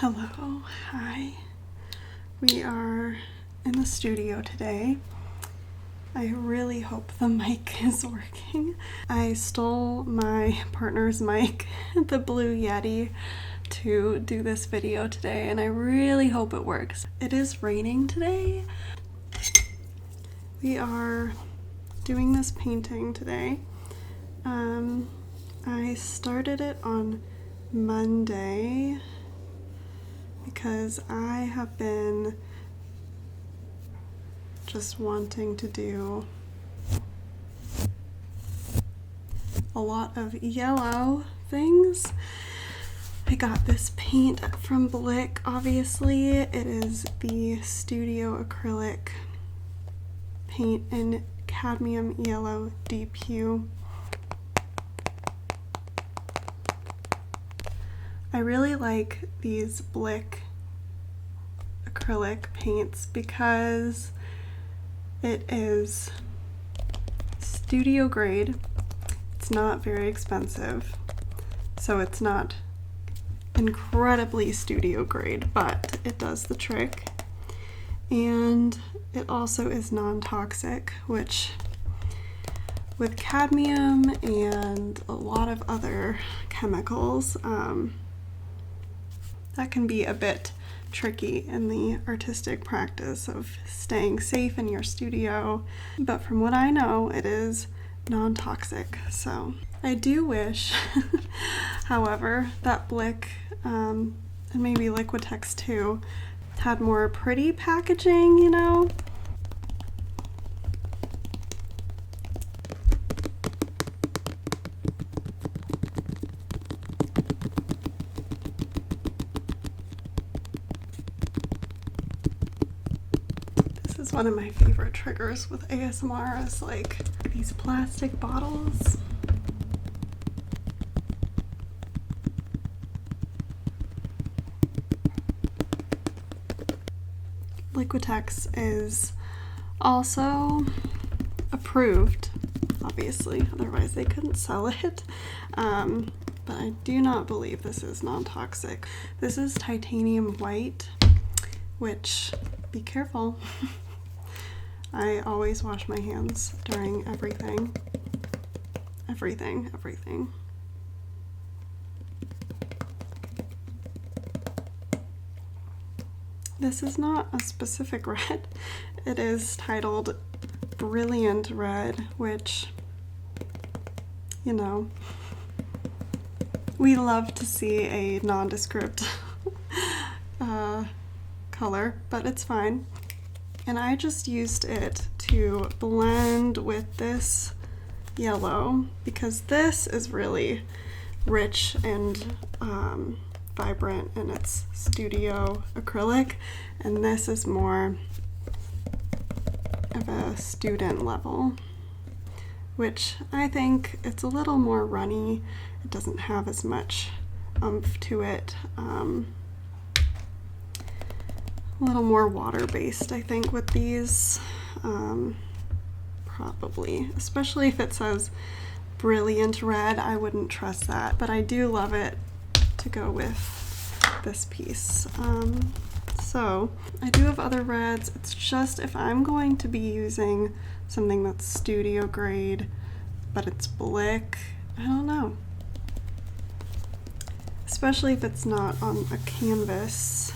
Hello, hi. We are in the studio today. I really hope the mic is working. I stole my partner's mic, the Blue Yeti, to do this video today, and I really hope it works. It is raining today. We are doing this painting today. I started it on Monday because I have been just wanting to do a lot of yellow things. I got this paint from Blick, obviously. It is the Studio Acrylic paint in cadmium yellow deep hue. I really like these Blick acrylic paints because it is studio grade. It's not very expensive, so it's not incredibly studio grade, but it does the trick. And it also is non-toxic, which with cadmium and a lot of other chemicals, that can be a bit tricky in the artistic practice of staying safe in your studio. But from what I know, it is non-toxic. So I do wish, however, that Blick and maybe Liquitex too had more pretty packaging, you know? This is one of my favorite triggers with ASMR is like these plastic bottles. Liquitex is also approved, obviously, otherwise they couldn't sell it. But I do not believe this is non-toxic. This is titanium white, which, be careful. I always wash my hands during everything. Everything. This is not a specific red. It is titled Brilliant Red, which, you know, we love to see a nondescript color, but it's fine. And I just used it to blend with this yellow because this is really rich and vibrant in its studio acrylic, and this is more of a student level, which I think it's a little more runny. It doesn't have as much oomph to it. A little more water-based, I think, with these. Probably, especially if it says Brilliant Red, I wouldn't trust that, but I do love it to go with this piece. So I do have other reds. It's just if I'm going to be using something that's studio grade, but it's Blick, I don't know. Especially if it's not on a canvas,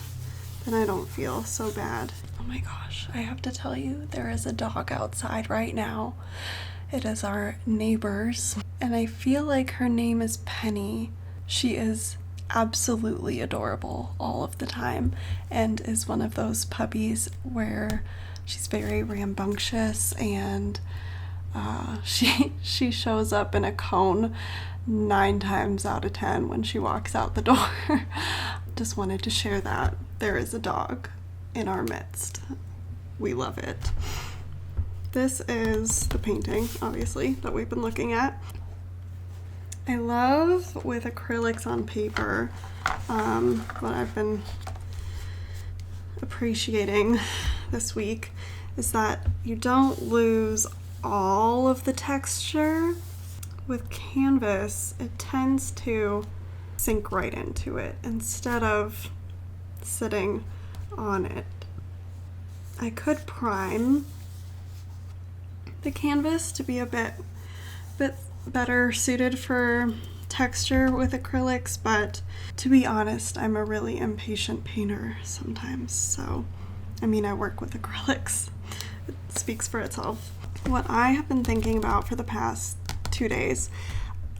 then I don't feel so bad. Oh my gosh, I have to tell you, there is a dog outside right now. It is our neighbor's, and I feel like her name is Penny. She is absolutely adorable all of the time and is one of those puppies where she's very rambunctious and she shows up in a cone 9 times out of 10 when she walks out the door. Just wanted to share that there is a dog in our midst. We love it. This is the painting, obviously, that we've been looking at. I love with acrylics on paper, what I've been appreciating this week is that you don't lose all of the texture. With canvas, it tends to sink right into it instead of sitting on it. I could prime the canvas to be a bit better suited for texture with acrylics, but to be honest, I'm a really impatient painter sometimes. So, I mean, I work with acrylics. It speaks for itself. What I have been thinking about for the past 2 days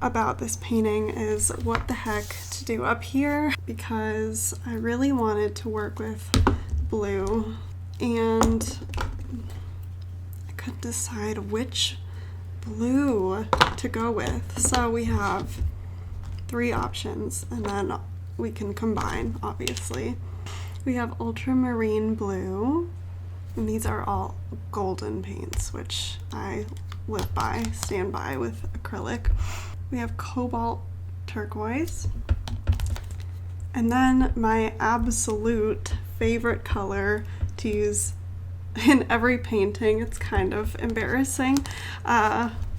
about this painting is what the heck to do up here, because I really wanted to work with blue and I couldn't decide which blue to go with. So we have 3 options and then we can combine, obviously. We have ultramarine blue, and these are all golden paints, which I live by, stand by with acrylic. We have cobalt turquoise, and then my absolute favorite color to use in every painting, it's kind of embarrassing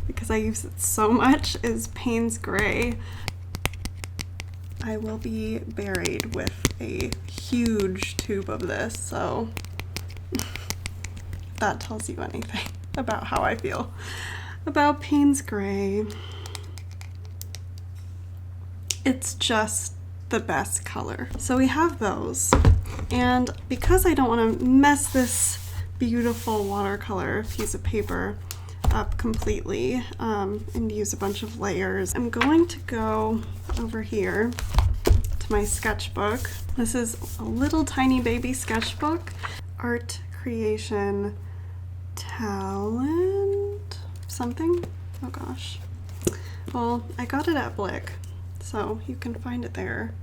because I use it so much, is Payne's Gray. I will be buried with a huge tube of this, so that tells you anything about how I feel about Payne's Gray. It's just the best color. So we have those, and because I don't want to mess this beautiful watercolor piece of paper up completely and use a bunch of layers, I'm going to go over here to my sketchbook. This is a little tiny baby sketchbook, Art Creation Talent something. Oh gosh. Well, I got it at Blick, so you can find it there.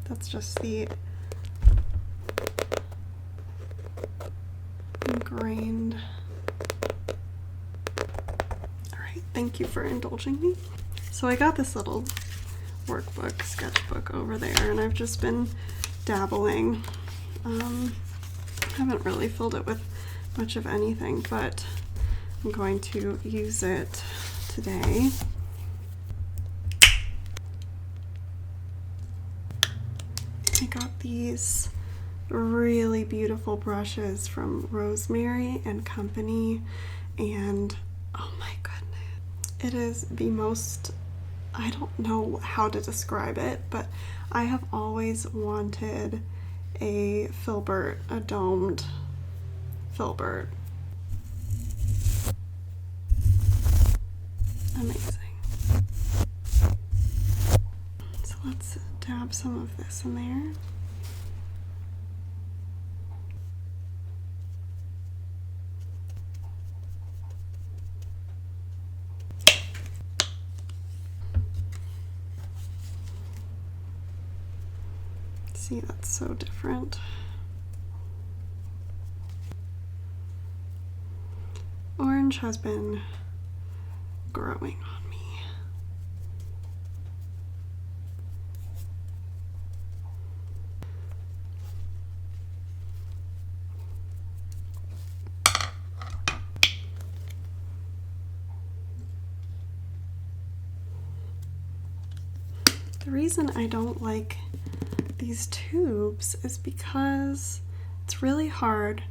That's just the ingrained. All right, thank you for indulging me. So I got this little workbook, sketchbook over there, and I've just been dabbling. Haven't really filled it with much of anything, but I'm going to use it today. I got these really beautiful brushes from Rosemary and Company, and oh my goodness, it is the most, I don't know how to describe it, but I have always wanted a filbert, a domed filbert. Amazing. So let's dab some of this in there. See, that's so different. Orange has been growing on me. The reason I don't like these tubes is because it's really hard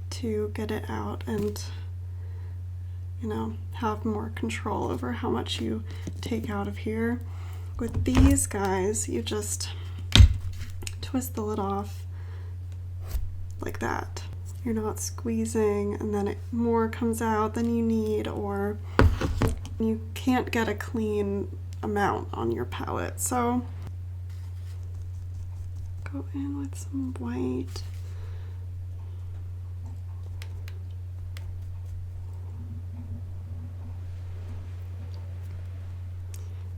to get it out and, you know, have more control over how much you take out of here. With these guys, you just twist the lid off like that. You're not squeezing and then more comes out than you need, or you can't get a clean amount on your palette. So go in with some white.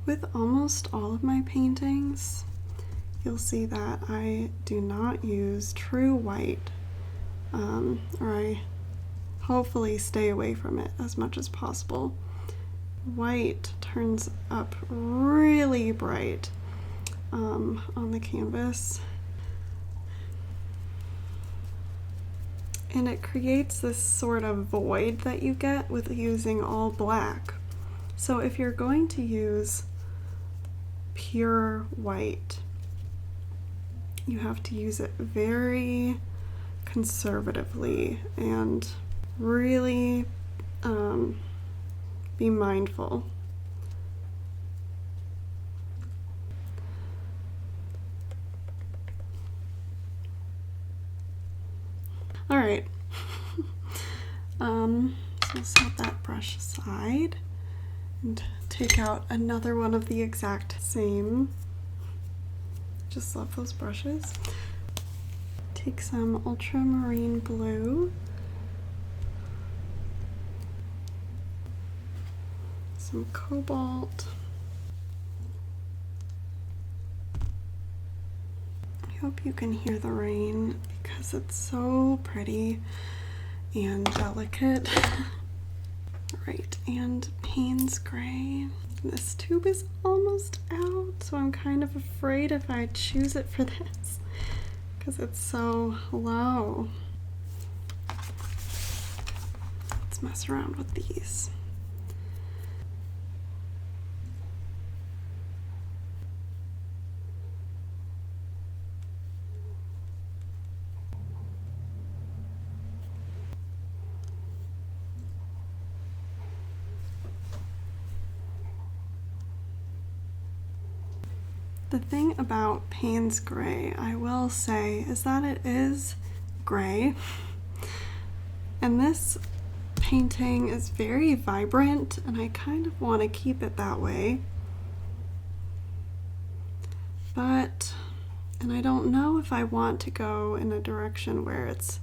With almost all of my paintings, you'll see that I do not use true white, or I hopefully stay away from it as much as possible. White turns up really bright on the canvas, and it creates this sort of void that you get with using all black. So if you're going to use pure white. You have to use it very conservatively and really be mindful. All right. So set that brush aside and take out another one of the exact same. Just love those brushes. Take some ultramarine blue, some cobalt. I hope you can hear the rain because it's so pretty and delicate. Right, and Payne's Gray. This tube is almost out, so I'm kind of afraid if I choose it for this because it's so low. Let's mess around with these. The thing about Payne's Gray, I will say, is that it is gray. And this painting is very vibrant, and I kind of want to keep it that way. But, and I don't know if I want to go in a direction where it's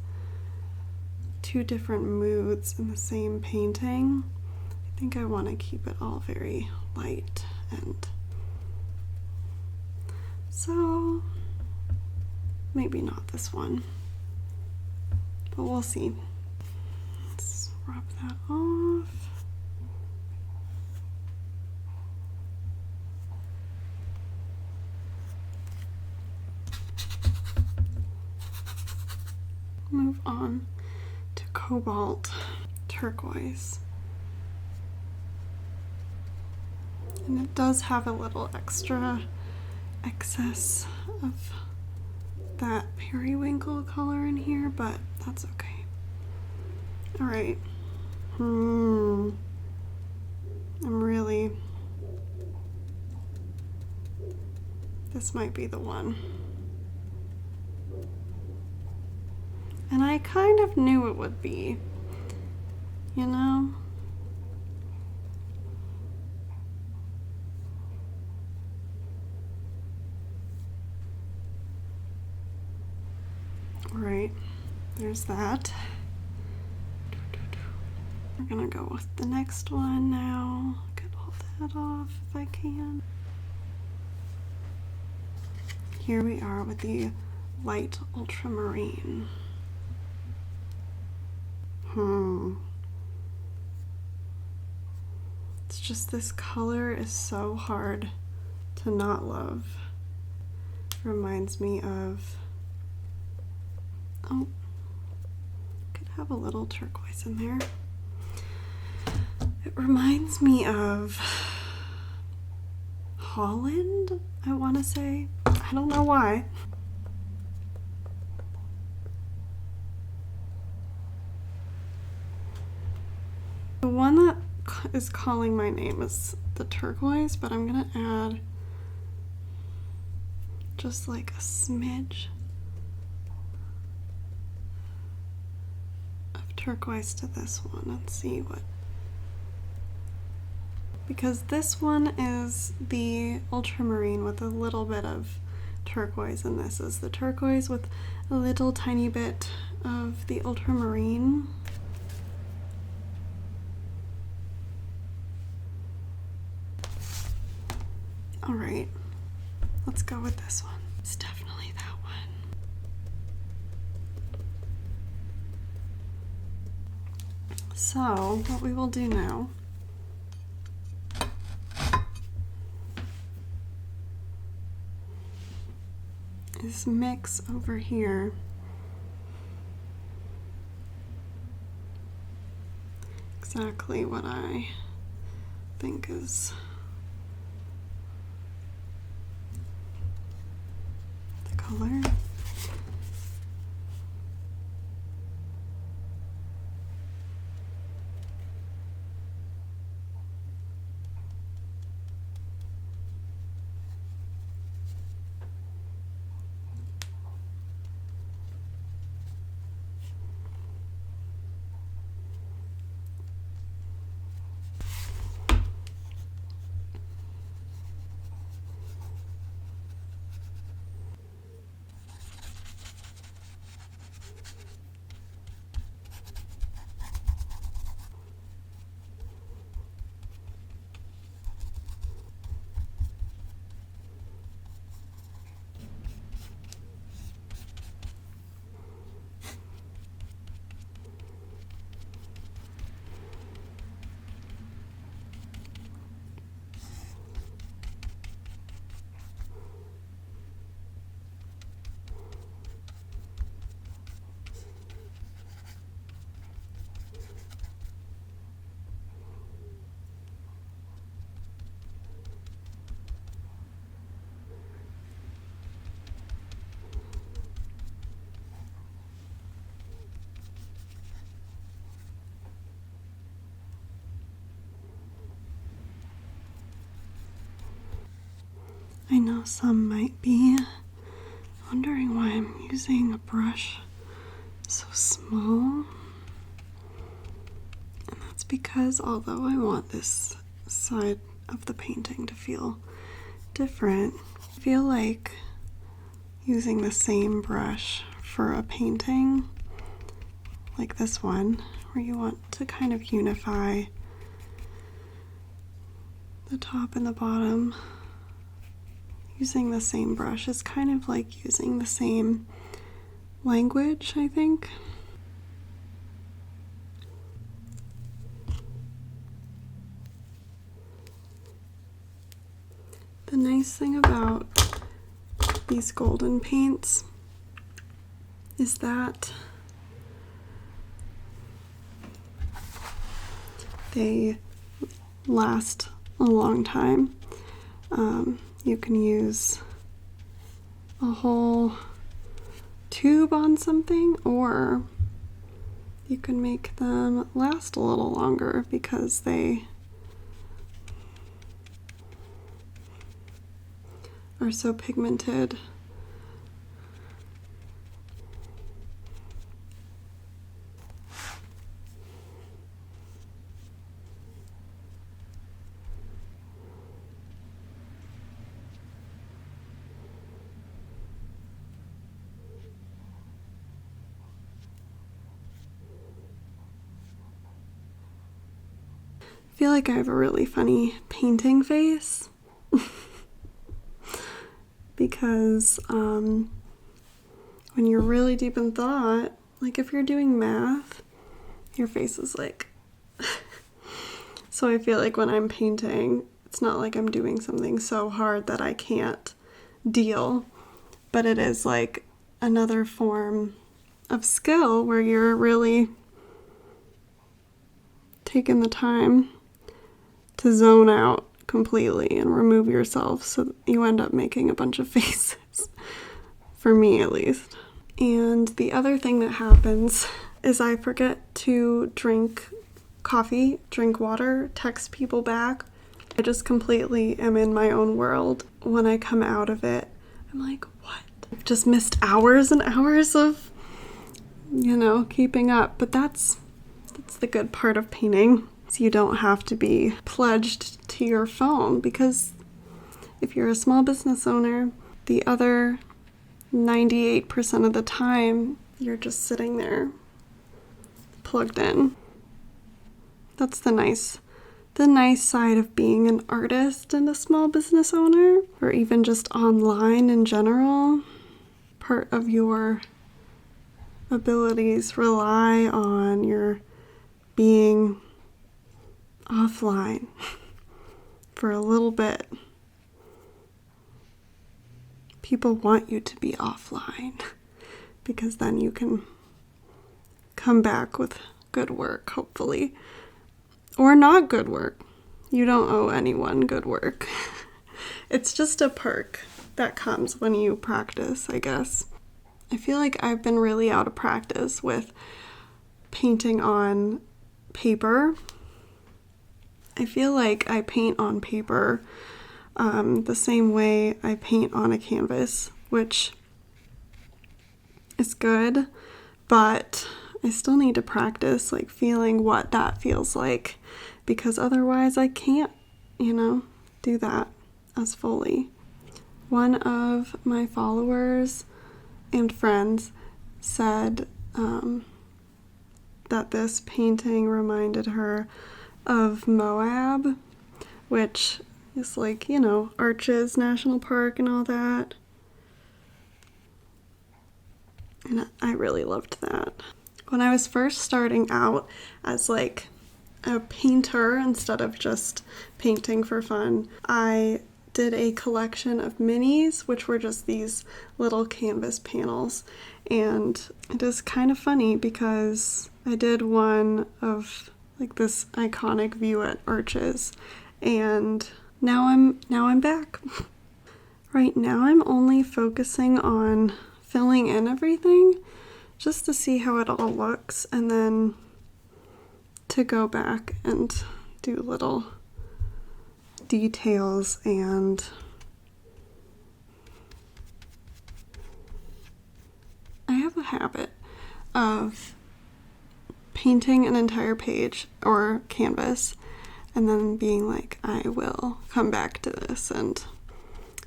two different moods in the same painting. I think I want to keep it all very light, and so maybe not this one, but we'll see. Let's rub that off. Move on to cobalt turquoise. And it does have a little extra excess of that periwinkle color in here, but that's okay. All right. I'm really, this might be the one. And I kind of knew it would be, you know? Right, there's that. We're gonna go with the next one now. Get all that off if I can. Here we are with the light ultramarine. It's just, this color is so hard to not love. Reminds me of, oh, could have a little turquoise in there. It reminds me of Holland, I want to say. I don't know why. The one that is calling my name is the turquoise, but I'm gonna add just like a smidge of turquoise to this one and see what, because this one is the ultramarine with a little bit of turquoise, and this is the turquoise with a little tiny bit of the ultramarine. All right, let's go with this one. It's definitely that one. So what we will do now is mix over here exactly what I think is color. I know some might be wondering why I'm using a brush so small. And that's because although I want this side of the painting to feel different, I feel like using the same brush for a painting like this one, where you want to kind of unify the top and the bottom, using the same brush is kind of like using the same language, I think. The nice thing about these golden paints is that they last a long time. You can use a whole tube on something, or you can make them last a little longer because they are so pigmented. I feel like I have a really funny painting face because when you're really deep in thought, like if you're doing math, your face is like so I feel like when I'm painting, it's not like I'm doing something so hard that I can't deal, but it is like another form of skill where you're really taking the time to zone out completely and remove yourself so that you end up making a bunch of faces, for me at least. And the other thing that happens is I forget to drink coffee, drink water, text people back. I just completely am in my own world. When I come out of it, I'm like, what? I've just missed hours and hours of, keeping up. But that's the good part of painting. So you don't have to be pledged to your phone, because if you're a small business owner, the other 98% of the time, you're just sitting there plugged in. That's the nice side of being an artist and a small business owner, or even just online in general. Part of your abilities rely on your being offline for a little bit. People want you to be offline because then you can come back with good work, hopefully. Or not good work. You don't owe anyone good work. It's just a perk that comes when you practice, I guess. I feel like I've been really out of practice with painting on paper. I feel like I paint on paper the same way I paint on a canvas, which is good, but I still need to practice like feeling what that feels like, because otherwise I can't, do that as fully. One of my followers and friends said that this painting reminded her of Moab, which is like, Arches National Park and all that. And I really loved that. When I was first starting out as like a painter instead of just painting for fun, I did a collection of minis, which were just these little canvas panels. And it is kind of funny because I did one of like this iconic view at Arches, and now I'm back. Right now I'm only focusing on filling in everything just to see how it all looks, and then to go back and do little details. And I have a habit of painting an entire page or canvas and then being like, I will come back to this and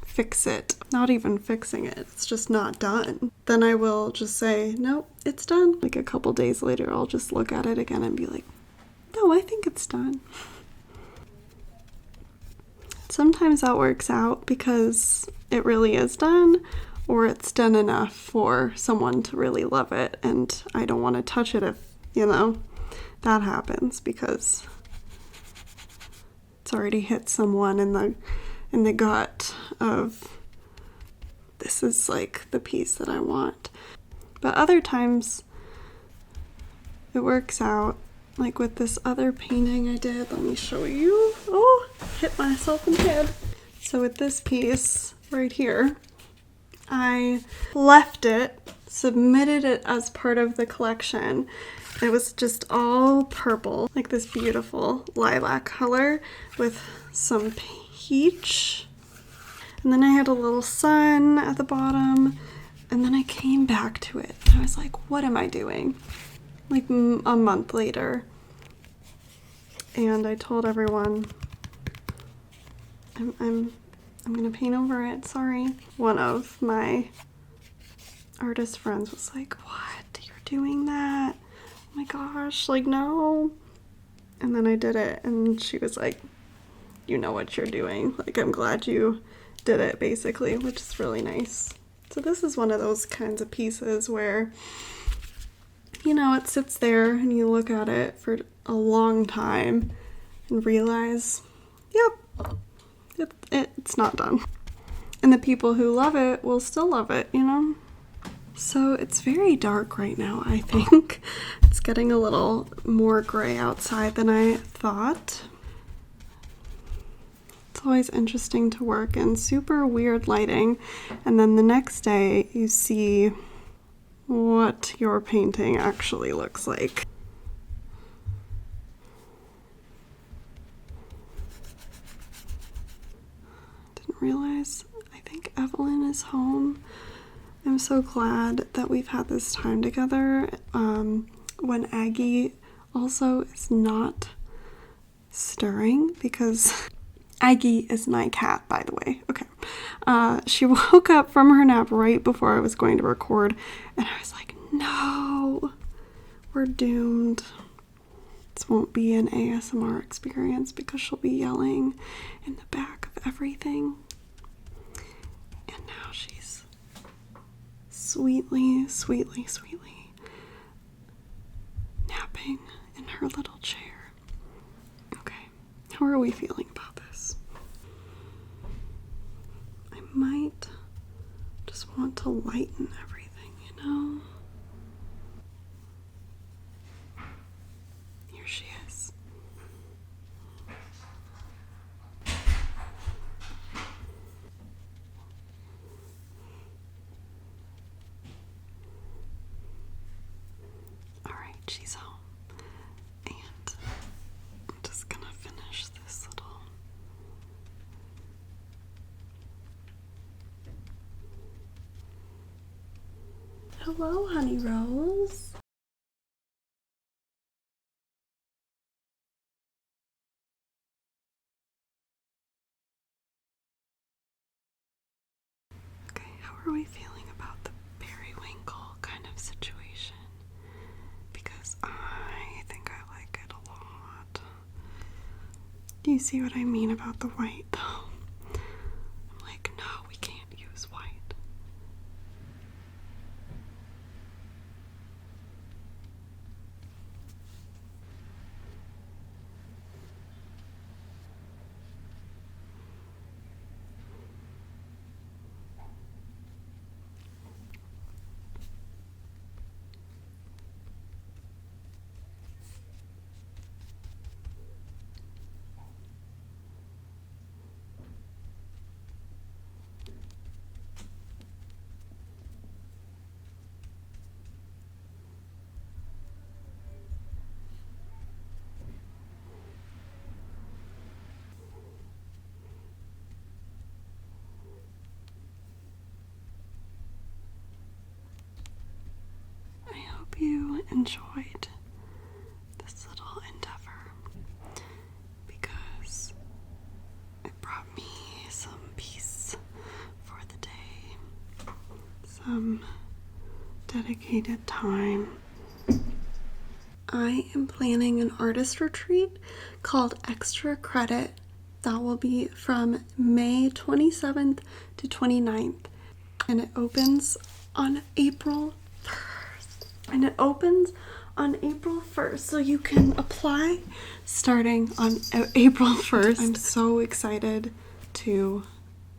fix it. Not even fixing it, it's just not done. Then I will just say, nope, it's done. Like a couple days later, I'll just look at it again and be like, no, I think it's done. Sometimes that works out because it really is done, or it's done enough for someone to really love it, and I don't want to touch it if, that happens because it's already hit someone in the gut of, this is like the piece that I want. But other times it works out. Like with this other painting I did, let me show you. Oh, hit myself in the head. So with this piece right here, I left it, submitted it as part of the collection. It was just all purple, like this beautiful lilac color with some peach. And then I had a little sun at the bottom, and then I came back to it. I was like, what am I doing? Like a month later. And I told everyone, I'm gonna paint over it, sorry. One of my artist friends was like, what? You're doing that? Oh my gosh, like no. And then I did it, and she was like, you know what you're doing. Like, I'm glad you did it, basically, which is really nice. So this is one of those kinds of pieces where, it sits there and you look at it for a long time and realize, yep, it's not done. And the people who love it will still love it, So it's very dark right now, I think. It's getting a little more gray outside than I thought. It's always interesting to work in super weird lighting, and then the next day you see what your painting actually looks like. Didn't realize, I think Evelyn is home. I'm so glad that we've had this time together. When Aggie also is not stirring, because Aggie is my cat, by the way. Okay. She woke up from her nap right before I was going to record, and I was like, no, we're doomed. This won't be an ASMR experience because she'll be yelling in the back of everything. And now she's sweetly napping in her little chair. Okay, how are we feeling about this? I might just want to lighten everything, Here she is. Hello, Honey Rose. Okay, how are we feeling about the periwinkle kind of situation? Because I think I like it a lot. Do you see what I mean about the white though? I'm like, no, we can't use white. I hope you enjoyed this little endeavor because it brought me some peace for the day, some dedicated time. I am planning an artist retreat called Extra Credit that will be from May 27th to 29th, and it opens on April 1st. So you can apply starting on April 1st. I'm so excited to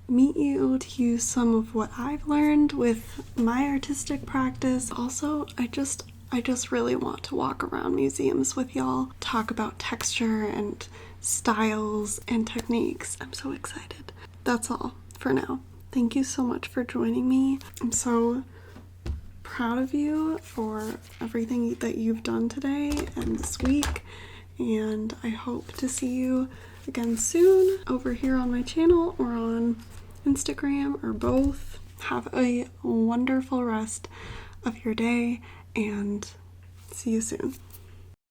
meet you, to use some of what I've learned with my artistic practice. Also, I just really want to walk around museums with y'all, talk about texture and styles and techniques. I'm so excited. That's all for now. Thank you so much for joining me. I'm so proud of you for everything that you've done today and this week, and I hope to see you again soon over here on my channel or on Instagram or both. Have a wonderful rest of your day and see you soon.